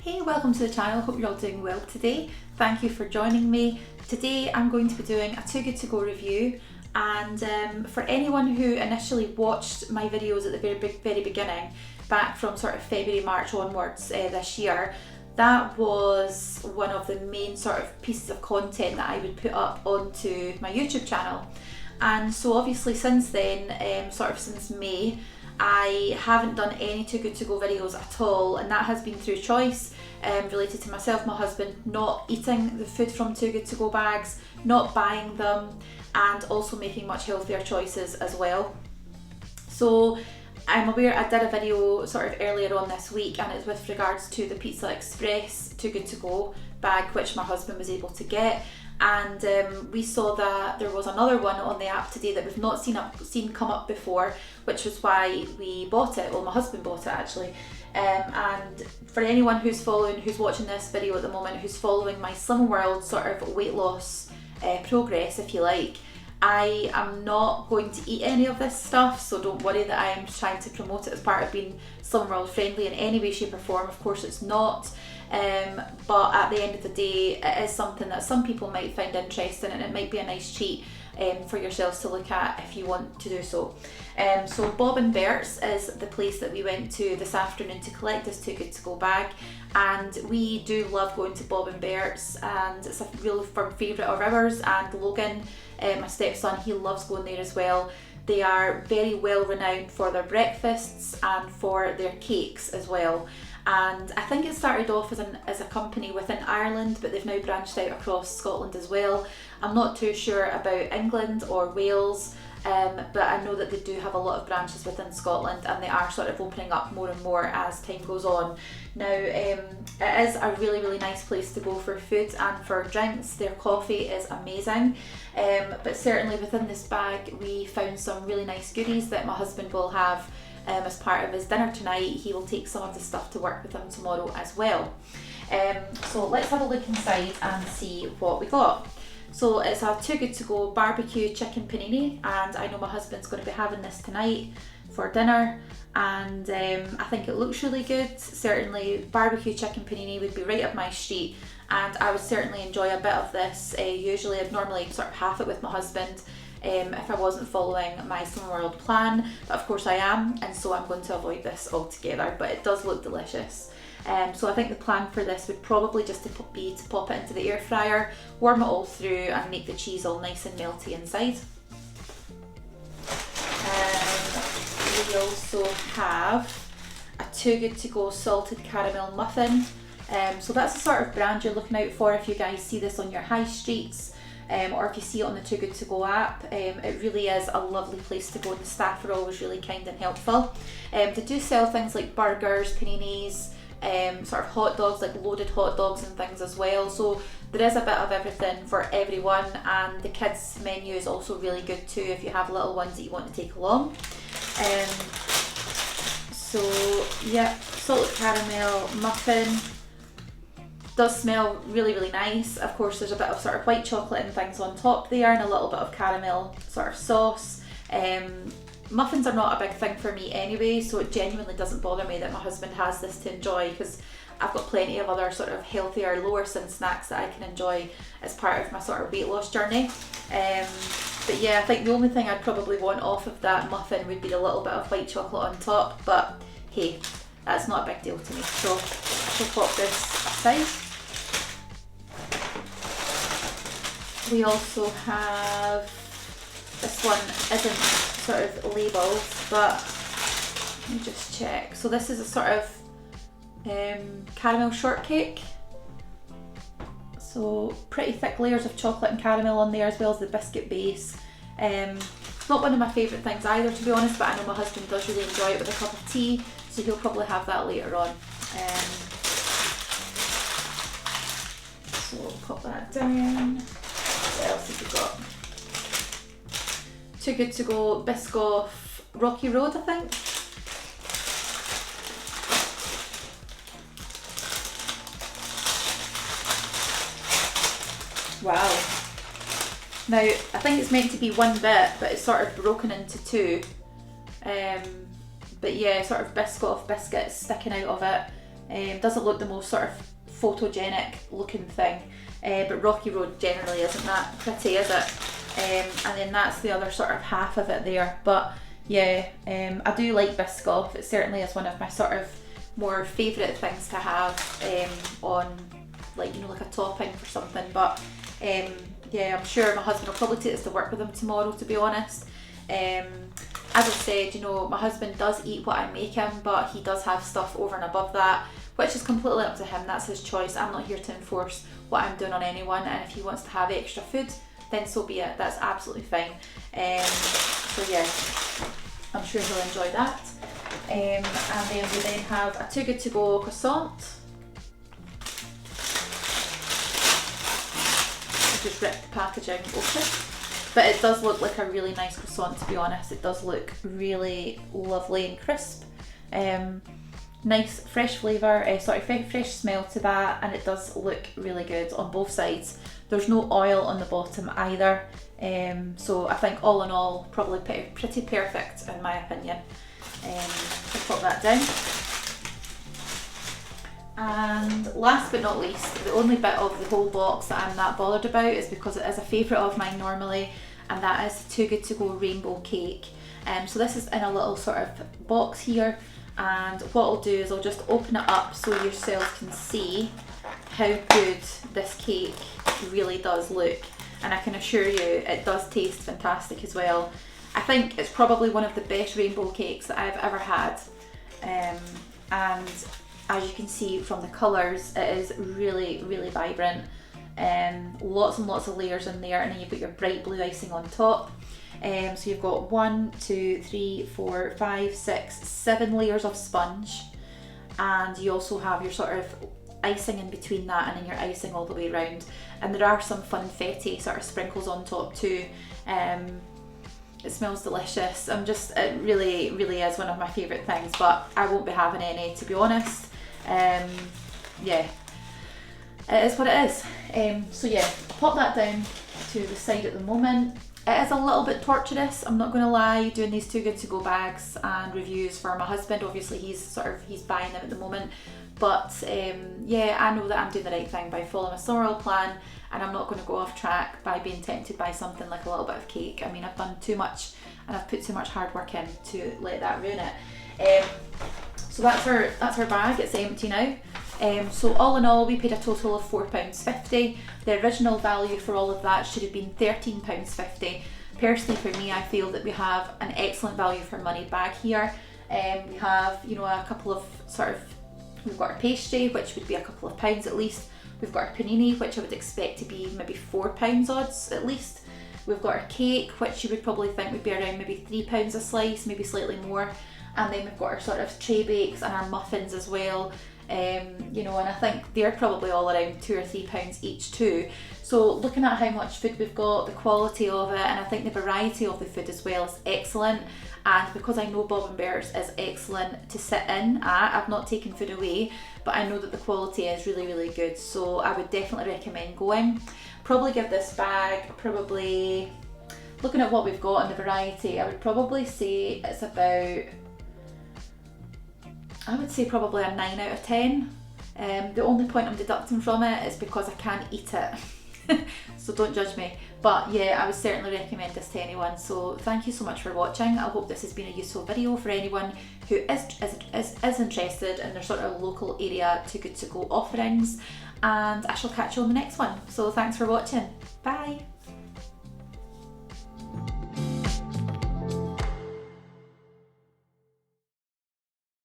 Hey, welcome to the channel. Hope you're all doing well today. Thank you for joining me. Today I'm going to be doing a Too Good To Go review, and for anyone who initially watched my videos at the very beginning, back from sort of February, March onwards this year, that was one of the main sort of pieces of content that I would put up onto my YouTube channel. And so obviously since then, sort of since May, I haven't done any Too Good To Go videos at all, and that has been through choice, related to myself, my husband not eating the food from Too Good To Go bags, not buying them, and also making much healthier choices as well. So I'm aware I did a video sort of earlier on this week, and it's with regards to the Pizza Express Too Good To Go bag, which my husband was able to get. And we saw that there was another one on the app today that we've not seen come up before, which was why we bought it. Well, my husband bought it actually. And for anyone who's watching this video at the moment, who's following my Slim World sort of weight loss progress, if you like, I am not going to eat any of this stuff, so don't worry that I am trying to promote it as part of being Slim World friendly in any way, shape or form. Of course it's not. But at the end of the day, it is something that some people might find interesting, and it might be a nice treat for yourselves to look at if you want to do so. So Bob and Bert's is the place that we went to this afternoon to collect this Too Good To Go bag, and we do love going to Bob and Bert's, and it's a real firm favourite of ours. And Logan, my stepson, he loves going there as well. They are very well renowned for their breakfasts and for their cakes as well. And I think it started off as a company within Ireland, but they've now branched out across Scotland as well. I'm not too sure about England or Wales, but I know that they do have a lot of branches within Scotland, and they are sort of opening up more and more as time goes on. Now, it is a really nice place to go for food and for drinks. Their coffee is amazing, but certainly within this bag we found some really nice goodies that my husband will have as part of his dinner tonight. He will take some of the stuff to work with him tomorrow as well. So let's have a look inside and see what we got. So it's a Too Good To Go BBQ Chicken Panini, and I know my husband's going to be having this tonight for dinner, and I think it looks really good. Certainly barbecue chicken panini would be right up my street, and I would certainly enjoy a bit of this. Usually I'd normally sort of half it with my husband if I wasn't following my Slim World plan, but of course I am, and so I'm going to avoid this altogether, but it does look delicious. So I think the plan for this would probably just be to pop it into the air fryer, warm it all through, and make the cheese all nice and melty inside. We also have a Too Good To Go salted caramel muffin. So that's the sort of brand you're looking out for if you guys see this on your high streets, or if you see it on the Too Good To Go app. It really is a lovely place to go, and the staff are always really kind and helpful. They do sell things like burgers, paninis, sort of hot dogs, like loaded hot dogs and things as well. So there is a bit of everything for everyone, and the kids menu is also really good too if you have little ones that you want to take along. So yeah, salted caramel muffin does smell really nice. Of course there's a bit of sort of white chocolate and things on top there, and a little bit of caramel sort of sauce. Muffins are not a big thing for me anyway, so it genuinely doesn't bother me that my husband has this to enjoy, because I've got plenty of other sort of healthier, lower sin snacks that I can enjoy as part of my sort of weight loss journey. But yeah, I think the only thing I'd probably want off of that muffin would be a little bit of white chocolate on top, but hey, that's not a big deal to me. So I shall pop this aside. We also have, this one isn't sort of labelled, but let me just check. So this is a sort of caramel shortcake. So pretty thick layers of chocolate and caramel on there, as well as the biscuit base. It's not one of my favourite things either, to be honest, but I know my husband does really enjoy it with a cup of tea, so he'll probably have that later on. So we'll pop that down. What else have we got? Too Good To Go Biscoff Rocky Road, I think. Wow. Now, I think it's meant to be one bit, but it's sort of broken into two. But yeah, sort of Biscoff biscuits sticking out of it. Doesn't look the most sort of photogenic looking thing, but Rocky Road generally isn't that pretty, is it? And then that's the other sort of half of it there. But yeah, I do like Biscoff. It certainly is one of my sort of more favourite things to have on, like, you know, like a topping for something. But yeah, I'm sure my husband will probably take this to work with him tomorrow, to be honest. As I said, you know, my husband does eat what I make him, but he does have stuff over and above that, which is completely up to him. That's his choice. I'm not here to enforce what I'm doing on anyone, and if he wants to have extra food, then so be it. That's absolutely fine. So yeah, I'm sure he'll enjoy that. And then we then have a Too Good To Go croissant. I just ripped the packaging open. But it does look like a really nice croissant, to be honest. It does look really lovely and crisp. Nice fresh flavour, fresh smell to that, and it does look really good on both sides. There's no oil on the bottom either. So I think all in all, probably pretty perfect in my opinion. I'll pop that down. And last but not least, the only bit of the whole box that I'm that bothered about is because it is a favourite of mine normally, and that is Too Good To Go rainbow cake. So this is in a little sort of box here, and what I'll do is I'll just open it up so yourselves can see how good this cake really does look, and I can assure you it does taste fantastic as well. I think it's probably one of the best rainbow cakes that I've ever had, and as you can see from the colours, it is really, really vibrant. Lots and lots of layers in there, and then you've got your bright blue icing on top. So you've got 1, 2, 3, 4, 5, 6, 7 layers of sponge, and you also have your sort of icing in between that, and then your icing all the way around. And there are some funfetti sort of sprinkles on top too. It smells delicious. It really, really is one of my favourite things, but I won't be having any, to be honest. Yeah, it is what it is. So yeah, pop that down to the side at the moment. It is a little bit torturous, I'm not going to lie, doing these Too Good To Go bags and reviews for my husband. Obviously he's buying them at the moment, but yeah, I know that I'm doing the right thing by following a summer oil plan, and I'm not going to go off track by being tempted by something like a little bit of cake. I mean, I've done too much and I've put too much hard work in to let that ruin it. So that's our bag, it's empty now. So all in all, we paid a total of £4.50. The original value for all of that should have been £13.50. Personally, for me, I feel that we have an excellent value for money bag here. We have, you know, a couple of we've got our pastry, which would be a couple of pounds at least. We've got our panini, which I would expect to be maybe £4 odds at least. We've got our cake, which you would probably think would be around maybe £3 a slice, maybe slightly more. And then we've got our sort of tray bakes and our muffins as well. You know, and I think they're probably all around £2 or £3 each too. So looking at how much food we've got, the quality of it, and I think the variety of the food as well is excellent. And because I know Bob and Bear's is excellent to sit in at, I've not taken food away, but I know that the quality is really, really good. So I would definitely recommend going. Probably give this bag, looking at what we've got and the variety, I would probably say it's about, probably a 9 out of 10. The only point I'm deducting from it is because I can't eat it. So don't judge me. But yeah, I would certainly recommend this to anyone. So thank you so much for watching. I hope this has been a useful video for anyone who is interested in their sort of local area Too Good To Go offerings. And I shall catch you on the next one. So thanks for watching. Bye.